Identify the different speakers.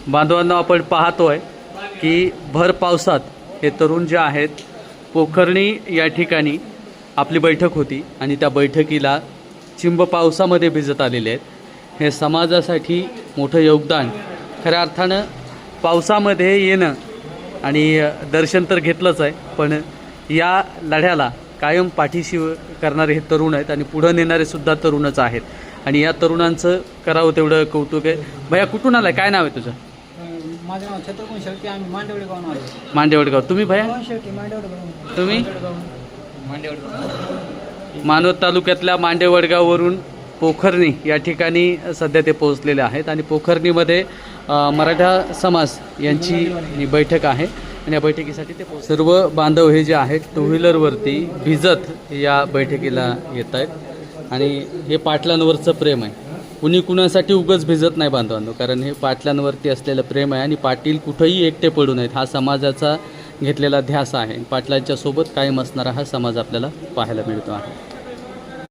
Speaker 1: बांधवांनो, आपण पाहतोय की भर पावसात हे तरुण जे आहेत पोखर्णी या ठिकाणी आपली बैठक होती आणि त्या बैठकीला चिंब पावसामध्ये भिजत आलेले आहेत। हे समाजासाठी मोठं योगदान। खऱ्या अर्थानं पावसामध्ये येणं आणि दर्शन तर घेतलंच आहे, पण या लढ्याला कायम पाठीशी करणारे हे तरुण आहेत आणि पुढे नेणारे सुद्धा तरुणच आहेत आणि या तरुणांचं करावं तेवढं कौतुक आहे। भैया, कुठून आलाय? काय नाव आहे तुझं?
Speaker 2: माझं नाव छत्रपती शेळके, आम्ही मांडवडे गावून आलो।
Speaker 1: मांडेवडगाव। तुम्ही भैया?
Speaker 2: शेळके, मांडवडे।
Speaker 1: तुम्ही?
Speaker 2: मांडवडे।
Speaker 1: मानवत तालुक्यातल्या मांडेवडगाववरून पोखर्णी या ठिकाणी सध्या ते पोहोचलेले आहेत आणि पोखर्णीमध्ये मराठा समाज यांची ही बैठक आहे आणि या बैठकीसाठी ते सर्व बांधव हे जे आहेत टू व्हीलरवरती भिजत या बैठकीला येत आहेत आणि हे पाटलांवरचं प्रेम आहे। कुणी कुणासाठी उगाच भिजत नाही बांधवांनो, कारण हे पाटलांवरती असलेलं प्रेम आहे आणि पाटील कुठंही एकटे पडू नयेत हा समाजाचा घेतलेला ध्यास आहे। पाटलांच्या सोबत कायम असणारा हा समाज आपल्याला पाहायला मिळतो आहे।